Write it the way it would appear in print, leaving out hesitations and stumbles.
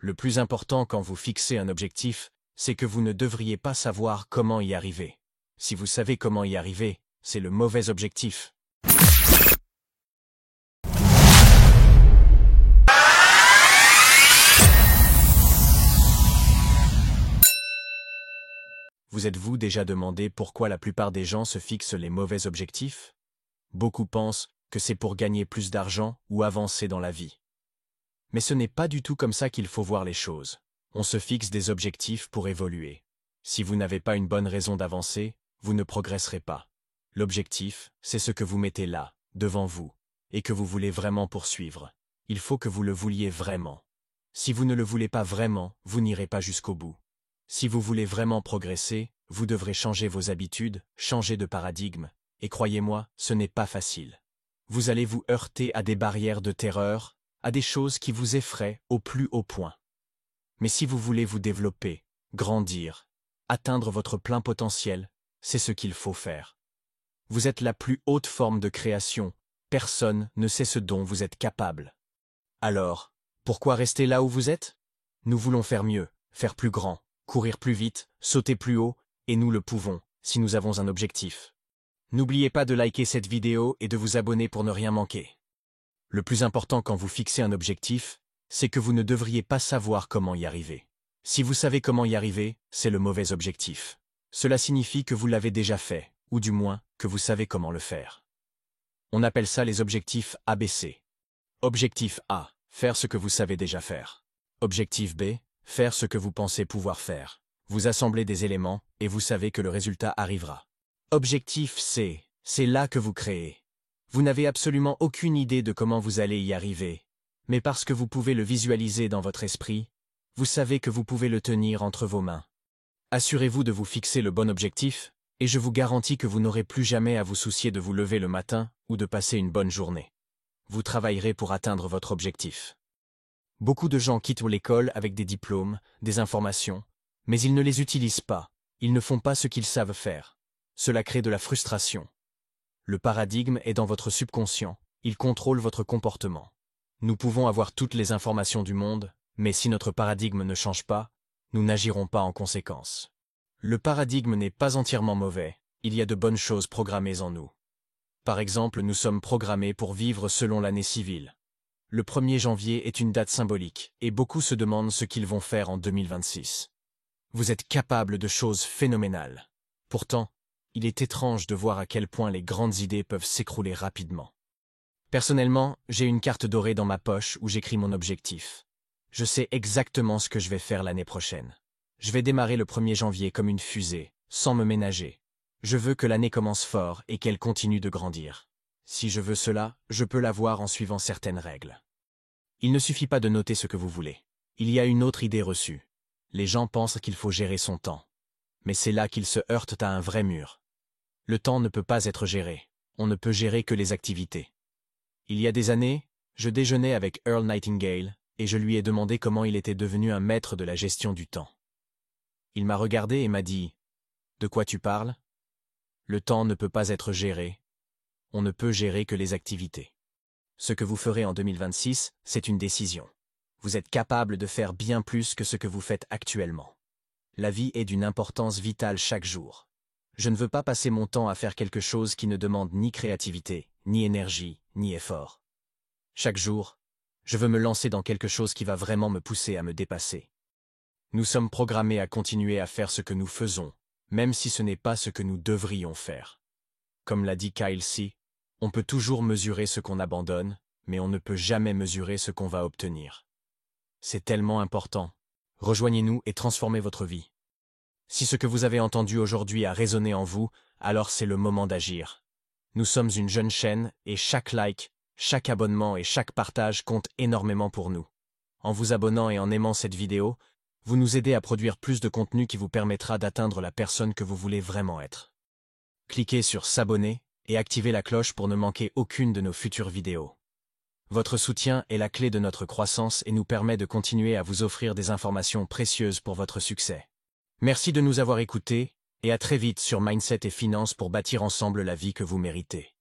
Le plus important quand vous fixez un objectif, c'est que vous ne devriez pas savoir comment y arriver. Si vous savez comment y arriver, c'est le mauvais objectif. Vous êtes-vous déjà demandé pourquoi la plupart des gens se fixent les mauvais objectifs? Beaucoup pensent que c'est pour gagner plus d'argent ou avancer dans la vie. Mais ce n'est pas du tout comme ça qu'il faut voir les choses. On se fixe des objectifs pour évoluer. Si vous n'avez pas une bonne raison d'avancer, vous ne progresserez pas. L'objectif, c'est ce que vous mettez là, devant vous, et que vous voulez vraiment poursuivre. Il faut que vous le vouliez vraiment. Si vous ne le voulez pas vraiment, vous n'irez pas jusqu'au bout. Si vous voulez vraiment progresser, vous devrez changer vos habitudes, changer de paradigme, et croyez-moi, ce n'est pas facile. Vous allez vous heurter à des barrières de terreur, à des choses qui vous effraient au plus haut point. Mais si vous voulez vous développer, grandir, atteindre votre plein potentiel, c'est ce qu'il faut faire. Vous êtes la plus haute forme de création, personne ne sait ce dont vous êtes capable. Alors, pourquoi rester là où vous êtes? Nous voulons faire mieux, faire plus grand, courir plus vite, sauter plus haut, et nous le pouvons, si nous avons un objectif. N'oubliez pas de liker cette vidéo et de vous abonner pour ne rien manquer. Le plus important quand vous fixez un objectif, c'est que vous ne devriez pas savoir comment y arriver. Si vous savez comment y arriver, c'est le mauvais objectif. Cela signifie que vous l'avez déjà fait, ou du moins, que vous savez comment le faire. On appelle ça les objectifs ABC. Objectif A, faire ce que vous savez déjà faire. Objectif B, faire ce que vous pensez pouvoir faire. Vous assemblez des éléments, et vous savez que le résultat arrivera. Objectif C, c'est là que vous créez. Vous n'avez absolument aucune idée de comment vous allez y arriver, mais parce que vous pouvez le visualiser dans votre esprit, vous savez que vous pouvez le tenir entre vos mains. Assurez-vous de vous fixer le bon objectif, et je vous garantis que vous n'aurez plus jamais à vous soucier de vous lever le matin ou de passer une bonne journée. Vous travaillerez pour atteindre votre objectif. Beaucoup de gens quittent l'école avec des diplômes, des informations, mais ils ne les utilisent pas, ils ne font pas ce qu'ils savent faire. Cela crée de la frustration. Le paradigme est dans votre subconscient, il contrôle votre comportement. Nous pouvons avoir toutes les informations du monde, mais si notre paradigme ne change pas, nous n'agirons pas en conséquence. Le paradigme n'est pas entièrement mauvais, il y a de bonnes choses programmées en nous. Par exemple, nous sommes programmés pour vivre selon l'année civile. Le 1er janvier est une date symbolique, et beaucoup se demandent ce qu'ils vont faire en 2026. Vous êtes capable de choses phénoménales. Pourtant, il est étrange de voir à quel point les grandes idées peuvent s'écrouler rapidement. Personnellement, j'ai une carte dorée dans ma poche où j'écris mon objectif. Je sais exactement ce que je vais faire l'année prochaine. Je vais démarrer le 1er janvier comme une fusée, sans me ménager. Je veux que l'année commence fort et qu'elle continue de grandir. Si je veux cela, je peux l'avoir en suivant certaines règles. Il ne suffit pas de noter ce que vous voulez. Il y a une autre idée reçue. Les gens pensent qu'il faut gérer son temps. Mais c'est là qu'ils se heurtent à un vrai mur. Le temps ne peut pas être géré. On ne peut gérer que les activités. Il y a des années, je déjeunais avec Earl Nightingale et je lui ai demandé comment il était devenu un maître de la gestion du temps. Il m'a regardé et m'a dit « De quoi tu parles? Le temps ne peut pas être géré. On ne peut gérer que les activités. Ce que vous ferez en 2026, c'est une décision. Vous êtes capable de faire bien plus que ce que vous faites actuellement. La vie est d'une importance vitale chaque jour. Je ne veux pas passer mon temps à faire quelque chose qui ne demande ni créativité, ni énergie, ni effort. Chaque jour, je veux me lancer dans quelque chose qui va vraiment me pousser à me dépasser. Nous sommes programmés à continuer à faire ce que nous faisons, même si ce n'est pas ce que nous devrions faire. Comme l'a dit Kyle C., on peut toujours mesurer ce qu'on abandonne, mais on ne peut jamais mesurer ce qu'on va obtenir. C'est tellement important. Rejoignez-nous et transformez votre vie. Si ce que vous avez entendu aujourd'hui a résonné en vous, alors c'est le moment d'agir. Nous sommes une jeune chaîne et chaque like, chaque abonnement et chaque partage compte énormément pour nous. En vous abonnant et en aimant cette vidéo, vous nous aidez à produire plus de contenu qui vous permettra d'atteindre la personne que vous voulez vraiment être. Cliquez sur s'abonner et activez la cloche pour ne manquer aucune de nos futures vidéos. Votre soutien est la clé de notre croissance et nous permet de continuer à vous offrir des informations précieuses pour votre succès. Merci de nous avoir écoutés et à très vite sur Mindset et Finances pour bâtir ensemble la vie que vous méritez.